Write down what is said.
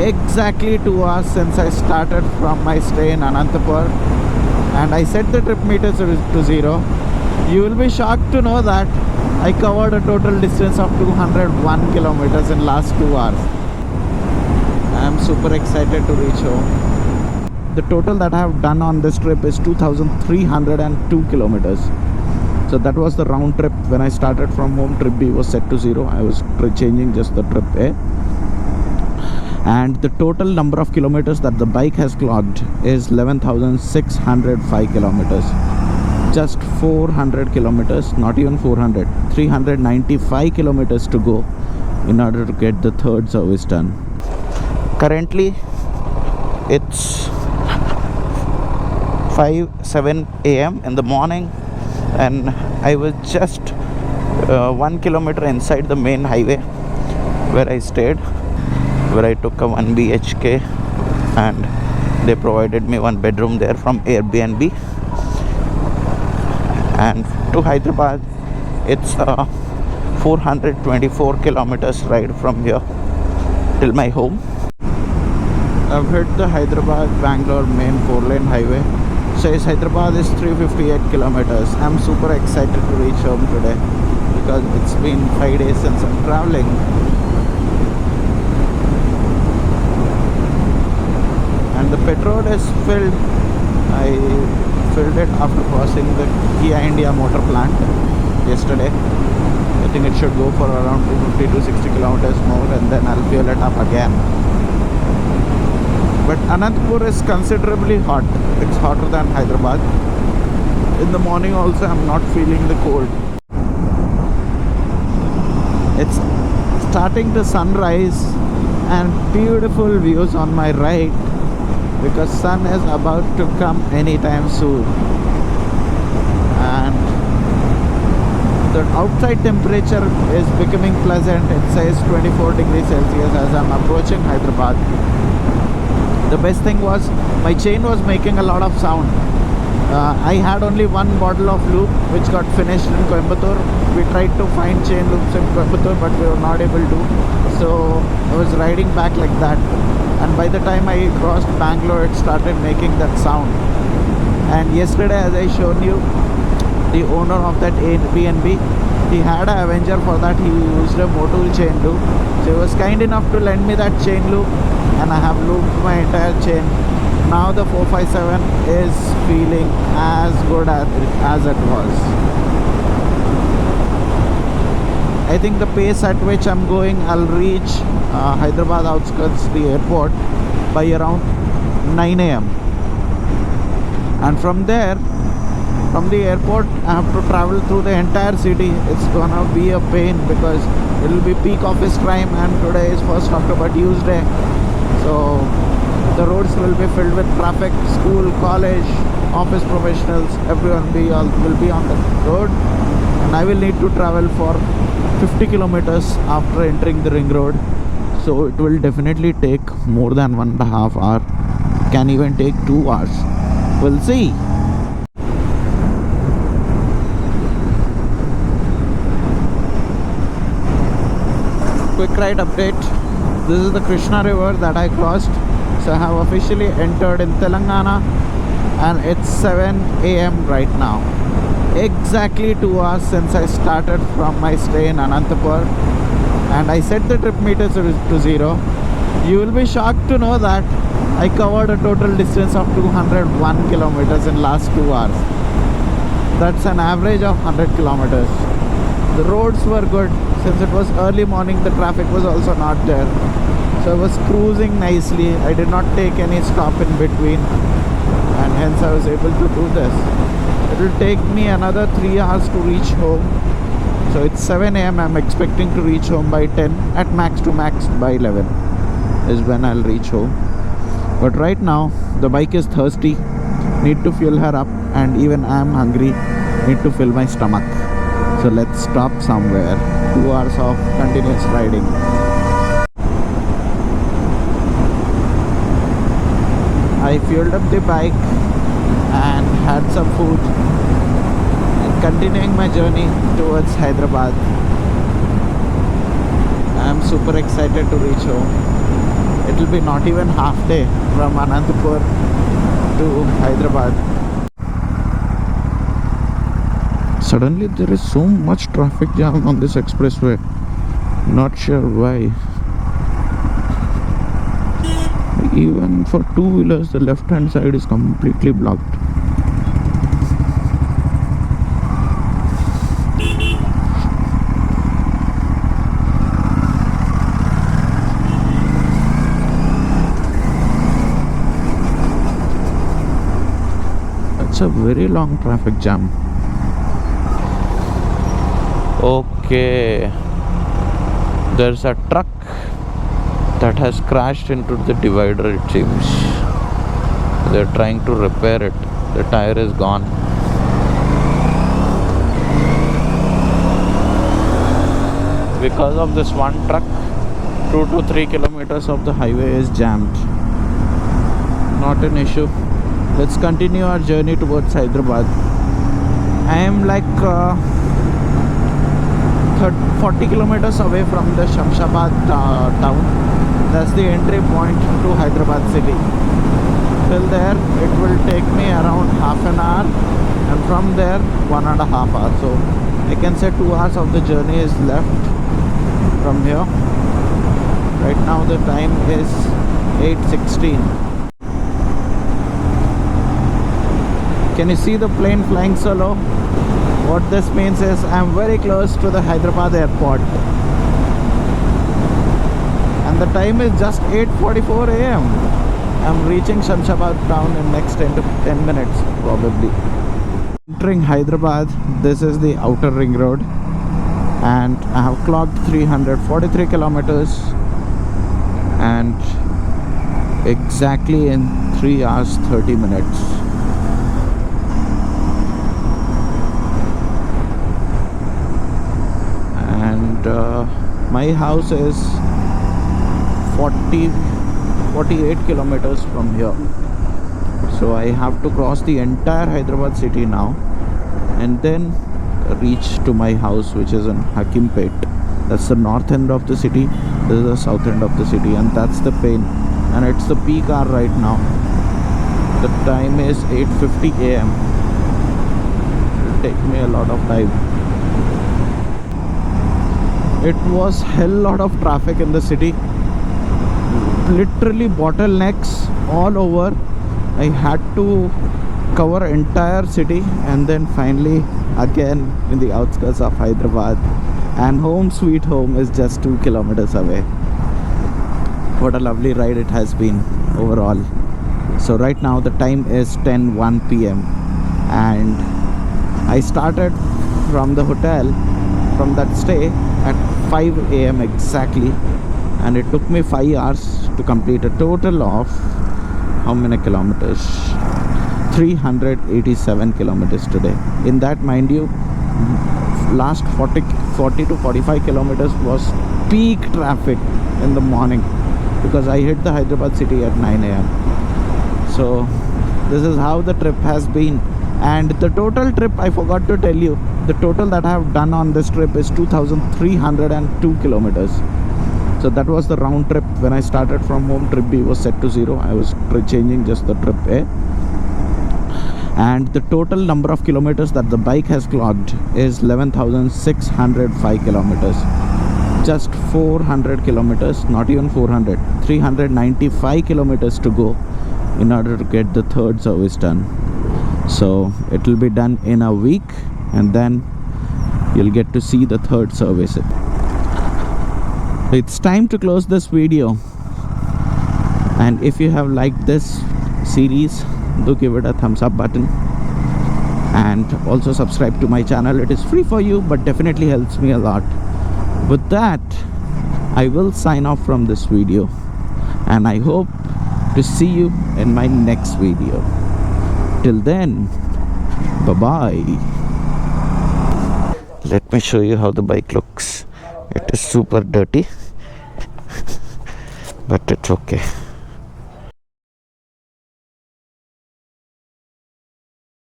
exactly 2 hours since I started from my stay in Ananthapur, and I set the trip meters to 0. You will be shocked to know that I covered a total distance of 201 kilometers in last 2 hours. I am super excited to reach home. The total that I have done on this trip is 2302 kilometers. So that was the round trip. When I started from home, trip B was set to 0. I was changing just the trip A. And the total number of kilometers that the bike has clocked is 11,605 kilometers. Just 400 kilometers, not even 400, 395 kilometers to go in order to get the third service done. Currently it's 7 a.m. in the morning, and I was just 1 kilometer inside the main highway where I stayed, where I took a 1 BHK and they provided me 1 bedroom there from Airbnb. And to Hyderabad, it's a 424 kilometers ride from here till my home. I've hit the Hyderabad-Bangalore main 4-lane highway. Says Hyderabad is 358 kilometers. I'm super excited to reach home today because it's been 5 days since I'm traveling. And the petrol is filled. I filled it after crossing the Kia India motor plant yesterday. I think it should go for around 250 to 60 kilometers more, and then I'll fill it up again. But Ananthapur is considerably hot. It's hotter than Hyderabad. In the morning also I'm not feeling the cold. It's starting to sunrise and beautiful views on my right, because sun is about to come anytime soon. And the outside temperature is becoming pleasant. It says 24 degrees Celsius as I'm approaching Hyderabad. The best thing was my chain was making a lot of sound. I had only 1 bottle of lube which got finished in Coimbatore. We tried to find chain loops in Coimbatore, but we were not able to. So I was riding back like that. And by the time I crossed Bangalore, it started making that sound. And yesterday, as I showed you, the owner of that Airbnb, he had an Avenger. For that he used a Motul chain loop. So he was kind enough to lend me that chain loop, and I have looped my entire chain. Now the 457 is feeling as good as it was. I think the pace at which I'm going, I'll reach Hyderabad outskirts, the airport, by around 9 a.m. And from there, from the airport, I have to travel through the entire city. It's gonna be a pain because it will be peak office time, and today is 1st October, Tuesday. So the roads will be filled with traffic. School, college, office professionals, everyone will be on the road, and I will need to travel for 50 kilometers after entering the ring road. So it will definitely take more than 1.5 hours. Can even take 2 hours. We'll see. Quick ride update. This is the Krishna river that I crossed. So I have officially entered in Telangana, and it's 7 a.m. right now. Exactly 2 hours since I started from my stay in Ananthapur, and I set the trip meters to 0. You will be shocked to know that I covered a total distance of 201 kilometers in last 2 hours. That's an average of 100 kilometers. The roads were good. Since it was early morning, the traffic was also not there. So I was cruising nicely. I did not take any stop in between, and hence I was able to do this. It will take me another 3 hours to reach home. So it's 7 a.m. I'm expecting to reach home by 10. At max to max by 11 is when I'll reach home. But right now the bike is thirsty. Need to fuel her up, and even I am hungry. Need to fill my stomach. So let's stop somewhere. 2 hours of continuous riding. I fueled up the bike and had some food, and continuing my journey towards Hyderabad. I am super excited to reach home. it will be not even half day from Ananthapur to Hyderabad. Suddenly there is so much traffic jam on this expressway. Not sure why. Even for two-wheelers, the left-hand side is completely blocked. It's a very long traffic jam. Okay, there's a truck that has crashed into the divider, it seems. They're trying to repair it. The tire is gone. Because of this one truck, 2 to 3 kilometers of the highway is jammed. Not an issue. Let's continue our journey towards Hyderabad. I am like 40 kilometers away from the Shamshabad town. That's the entry point to Hyderabad city. Till there, it will take me around half an hour, and from there 1.5 hours. So I can say 2 hours of the journey is left from here. Right now the time is 8:16. Can you see the plane flying so low? What this means is I'm very close to the Hyderabad airport. And the time is just 8:44 a.m. I'm reaching Shamshabad town in next 10 to 10 minutes probably. Entering Hyderabad, this is the outer ring road, and I have clocked 343 kilometers and exactly in 3 hours 30 minutes. And my house is 48 kilometers from here, so I have to cross the entire Hyderabad city now and then reach to my house, which is in Hakimpet. That's the north end of the city, this is the south end of the city, and that's the pain. And it's the peak hour right now. The time is 8:50 a.m. It will take me a lot of time. It was hell lot of traffic in the city, literally bottlenecks all over. I had to cover entire city and then finally again in the outskirts of Hyderabad, and home sweet home is just 2 kilometers away. What a lovely ride it has been overall. So right now the time is 10:01 p.m. and I started from the hotel, from that stay at 5 a.m. exactly, and it took me 5 hours to complete a total of how many kilometers? 387 kilometers today. In that, mind you, last 40 to 45 kilometers was peak traffic in the morning because I hit the Hyderabad city at 9 a.m. So this is how the trip has been. And the total trip, I forgot to tell you, the total that I have done on this trip is 2,302 kilometers. So that was the round trip. When I started from home, trip B was set to 0. I was changing just the trip A. And the total number of kilometers that the bike has clocked is 11,605 kilometers. Just 400 kilometers, not even 400, 395 kilometers to go in order to get the third service done. So it will be done in a week, and then you'll get to see the third service. It's time to close this video, and if you have liked this series, do give it a thumbs up button and also subscribe to my channel. It is free for you but definitely helps me a lot. With that, I will sign off from this video, and I hope to see you in my next video. Till then, bye bye. Let me show you how the bike looks. It is super dirty but it's okay.